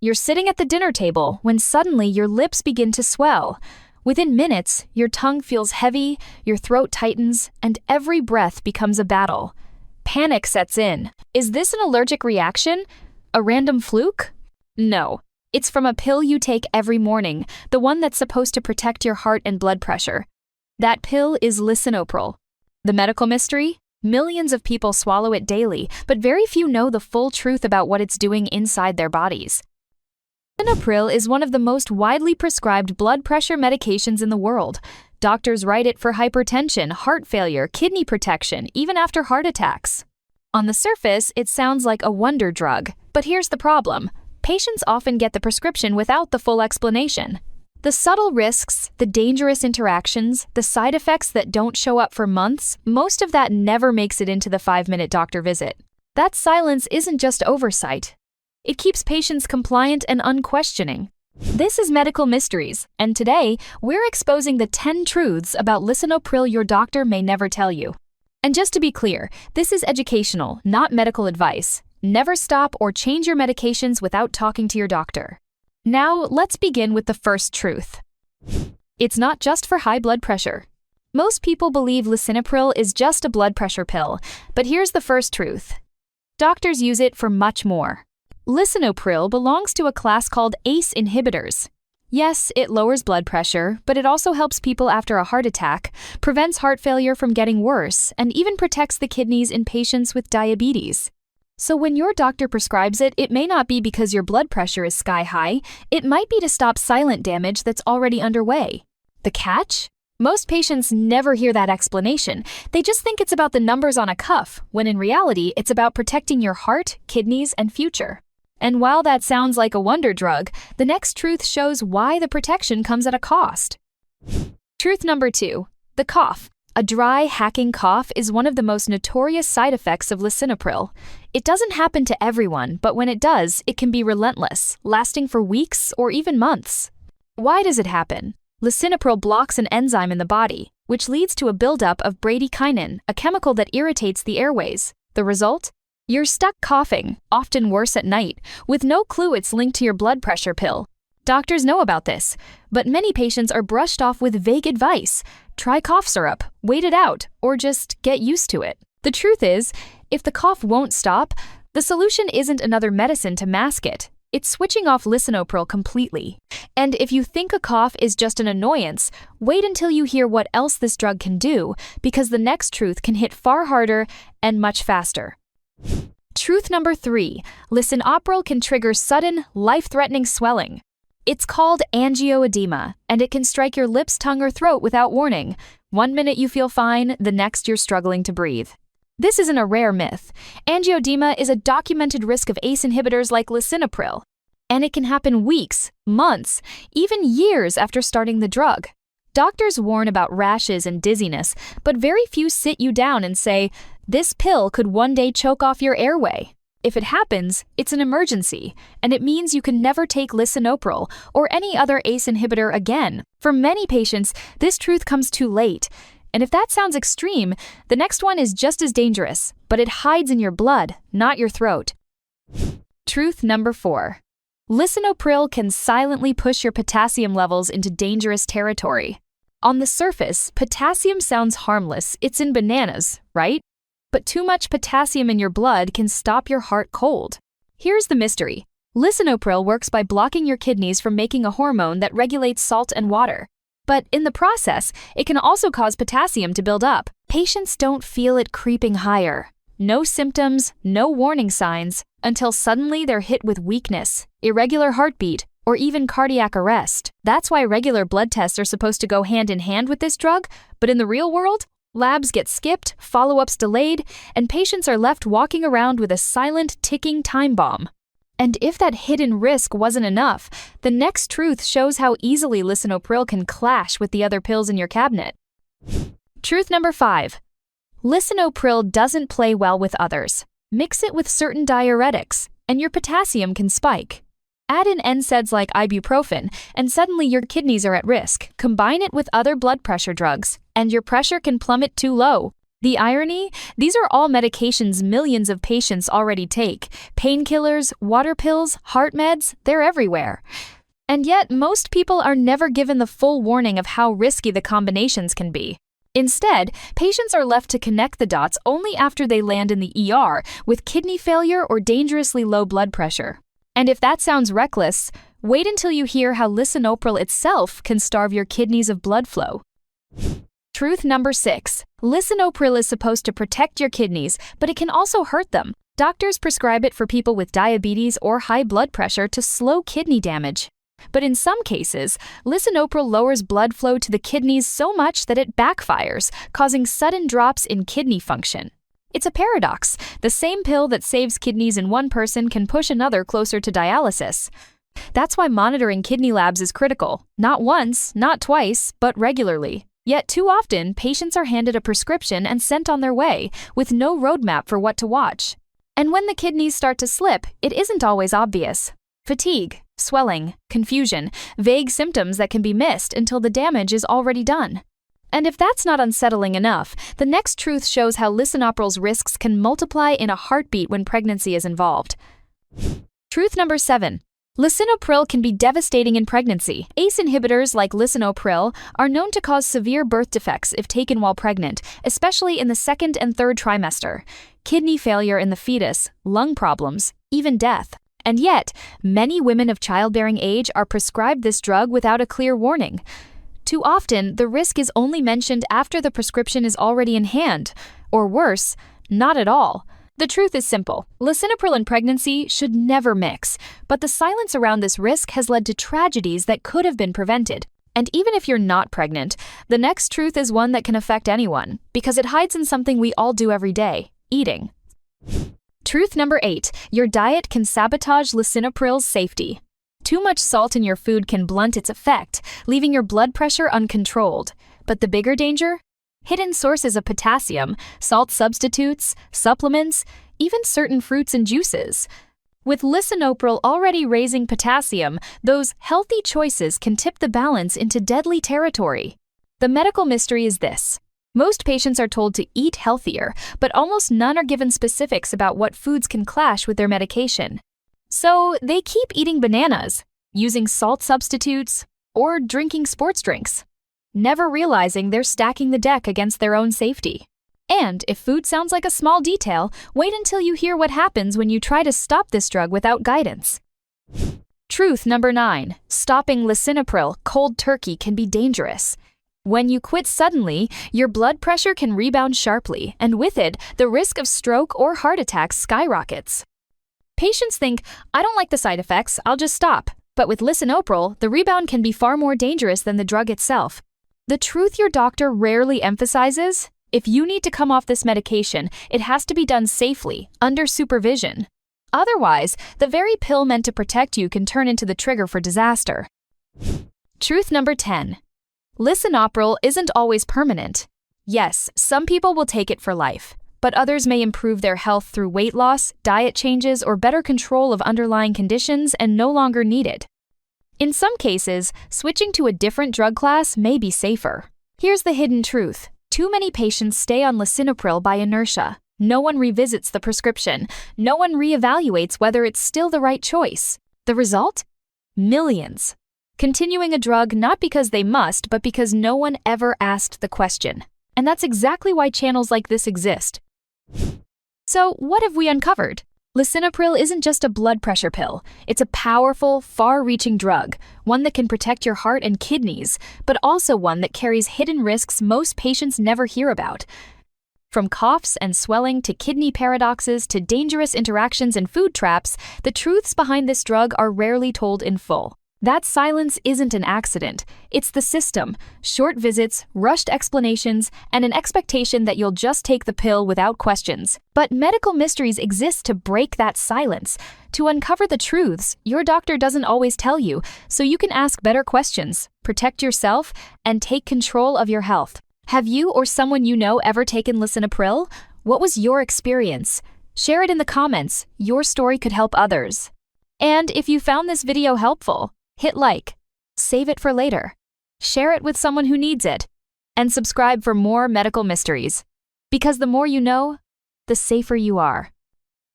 You're sitting at the dinner table when suddenly your lips begin to swell. Within minutes, your tongue feels heavy, your throat tightens, and every breath becomes a battle. Panic sets in. Is this an allergic reaction? A random fluke? No. It's from a pill you take every morning, the one that's supposed to protect your heart and blood pressure. That pill is Lisinopril. The medical mystery? Millions of people swallow it daily, but very few know the full truth about what it's doing inside their bodies. Lisinopril is one of the most widely prescribed blood pressure medications in the world. Doctors write it for hypertension, heart failure, kidney protection, even after heart attacks. On the surface, it sounds like a wonder drug, but here's the problem. Patients often get the prescription without the full explanation. The subtle risks, the dangerous interactions, the side effects that don't show up for months, most of that never makes it into the 5-minute doctor visit. That silence isn't just oversight. It keeps patients compliant and unquestioning. This is Medical Mysteries, and today, we're exposing the 10 truths about Lisinopril your doctor may never tell you. And just to be clear, this is educational, not medical advice. Never stop or change your medications without talking to your doctor. Now, let's begin with the first truth. It's not just for high blood pressure. Most people believe Lisinopril is just a blood pressure pill, but here's the first truth. Doctors use it for much more. Lisinopril belongs to a class called ACE inhibitors. Yes, it lowers blood pressure, but it also helps people after a heart attack, prevents heart failure from getting worse, and even protects the kidneys in patients with diabetes. So when your doctor prescribes it, it may not be because your blood pressure is sky high, it might be to stop silent damage that's already underway. The catch? Most patients never hear that explanation. They just think it's about the numbers on a cuff, when in reality, it's about protecting your heart, kidneys, and future. And while that sounds like a wonder drug, the next truth shows why the protection comes at a cost. Truth number 2. The cough. A dry, hacking cough is one of the most notorious side effects of Lisinopril. It doesn't happen to everyone, but when it does, it can be relentless, lasting for weeks or even months. Why does it happen? Lisinopril blocks an enzyme in the body, which leads to a buildup of bradykinin, a chemical that irritates the airways. The result? You're stuck coughing, often worse at night, with no clue it's linked to your blood pressure pill. Doctors know about this, but many patients are brushed off with vague advice. Try cough syrup, wait it out, or just get used to it. The truth is, if the cough won't stop, the solution isn't another medicine to mask it. It's switching off Lisinopril completely. And if you think a cough is just an annoyance, wait until you hear what else this drug can do, because the next truth can hit far harder and much faster. Truth number 3. Lisinopril can trigger sudden, life-threatening swelling. It's called angioedema, and it can strike your lips, tongue, or throat without warning. One minute you feel fine, the next you're struggling to breathe. This isn't a rare myth. Angioedema is a documented risk of ACE inhibitors like Lisinopril, and it can happen weeks, months, even years after starting the drug. Doctors warn about rashes and dizziness, but very few sit you down and say, this pill could one day choke off your airway. If it happens, it's an emergency, and it means you can never take Lisinopril or any other ACE inhibitor again. For many patients, this truth comes too late. And if that sounds extreme, the next one is just as dangerous, but it hides in your blood, not your throat. Truth number 4. Lisinopril can silently push your potassium levels into dangerous territory. On the surface, potassium sounds harmless. It's in bananas, right? But too much potassium in your blood can stop your heart cold. Here's the mystery. Lisinopril works by blocking your kidneys from making a hormone that regulates salt and water. But in the process, it can also cause potassium to build up. Patients don't feel it creeping higher. No symptoms, no warning signs, until suddenly they're hit with weakness, irregular heartbeat, or even cardiac arrest. That's why regular blood tests are supposed to go hand in hand with this drug, but in the real world, labs get skipped, follow-ups delayed, and patients are left walking around with a silent, ticking time bomb. And if that hidden risk wasn't enough, the next truth shows how easily Lisinopril can clash with the other pills in your cabinet. Truth number 5. Lisinopril doesn't play well with others. Mix it with certain diuretics, and your potassium can spike. Add in NSAIDs like ibuprofen, and suddenly your kidneys are at risk. Combine it with other blood pressure drugs, and your pressure can plummet too low. The irony? These are all medications millions of patients already take. Painkillers, water pills, heart meds, they're everywhere. And yet, most people are never given the full warning of how risky the combinations can be. Instead, patients are left to connect the dots only after they land in the ER with kidney failure or dangerously low blood pressure. And if that sounds reckless, wait until you hear how lisinopril itself can starve your kidneys of blood flow. Truth number 6. Lisinopril is supposed to protect your kidneys, but it can also hurt them. Doctors prescribe it for people with diabetes or high blood pressure to slow kidney damage. But in some cases, lisinopril lowers blood flow to the kidneys so much that it backfires, causing sudden drops in kidney function. It's a paradox. The same pill that saves kidneys in one person can push another closer to dialysis. That's why monitoring kidney labs is critical. Not once, not twice, but regularly. Yet too often, patients are handed a prescription and sent on their way, with no roadmap for what to watch. And when the kidneys start to slip, it isn't always obvious. Fatigue, swelling, confusion, vague symptoms that can be missed until the damage is already done. And if that's not unsettling enough, the next truth shows how lisinopril's risks can multiply in a heartbeat when pregnancy is involved. Truth number 7. Lisinopril can be devastating in pregnancy. ACE inhibitors like lisinopril are known to cause severe birth defects if taken while pregnant, especially in the second and third trimester. Kidney failure in the fetus, lung problems, even death. And yet, many women of childbearing age are prescribed this drug without a clear warning. Too often, the risk is only mentioned after the prescription is already in hand, or worse, not at all. The truth is simple. Lisinopril and pregnancy should never mix, but the silence around this risk has led to tragedies that could have been prevented. And even if you're not pregnant, the next truth is one that can affect anyone, because it hides in something we all do every day: eating. Truth number 8. Your diet can sabotage lisinopril's safety. Too much salt in your food can blunt its effect, leaving your blood pressure uncontrolled. But the bigger danger? Hidden sources of potassium, salt substitutes, supplements, even certain fruits and juices. With lisinopril already raising potassium, those healthy choices can tip the balance into deadly territory. The medical mystery is this. Most patients are told to eat healthier, but almost none are given specifics about what foods can clash with their medication. So they keep eating bananas, using salt substitutes, or drinking sports drinks, never realizing they're stacking the deck against their own safety. And if food sounds like a small detail, wait until you hear what happens when you try to stop this drug without guidance. Truth number 9. Stopping lisinopril cold turkey can be dangerous. When you quit suddenly, your blood pressure can rebound sharply, and with it, the risk of stroke or heart attack skyrockets. Patients think, I don't like the side effects, I'll just stop. But with lisinopril, the rebound can be far more dangerous than the drug itself. The truth your doctor rarely emphasizes? If you need to come off this medication, it has to be done safely, under supervision. Otherwise, the very pill meant to protect you can turn into the trigger for disaster. Truth number 10. Lisinopril isn't always permanent. Yes, some people will take it for life, but others may improve their health through weight loss, diet changes, or better control of underlying conditions and no longer need it. In some cases, switching to a different drug class may be safer. Here's the hidden truth. Too many patients stay on lisinopril by inertia. No one revisits the prescription. No one reevaluates whether it's still the right choice. The result? Millions. Continuing a drug not because they must, but because no one ever asked the question. And that's exactly why channels like this exist. So, what have we uncovered? Lisinopril isn't just a blood pressure pill. It's a powerful, far-reaching drug, one that can protect your heart and kidneys, but also one that carries hidden risks most patients never hear about. From coughs and swelling to kidney paradoxes to dangerous interactions and food traps, the truths behind this drug are rarely told in full. That silence isn't an accident. It's the system. Short visits, rushed explanations, and an expectation that you'll just take the pill without questions. But medical mysteries exist to break that silence. To uncover the truths, your doctor doesn't always tell you, so you can ask better questions, protect yourself, and take control of your health. Have you or someone you know ever taken lisinopril? What was your experience? Share it in the comments. Your story could help others. And if you found this video helpful, hit like, save it for later, share it with someone who needs it, and subscribe for more medical mysteries. Because the more you know, the safer you are.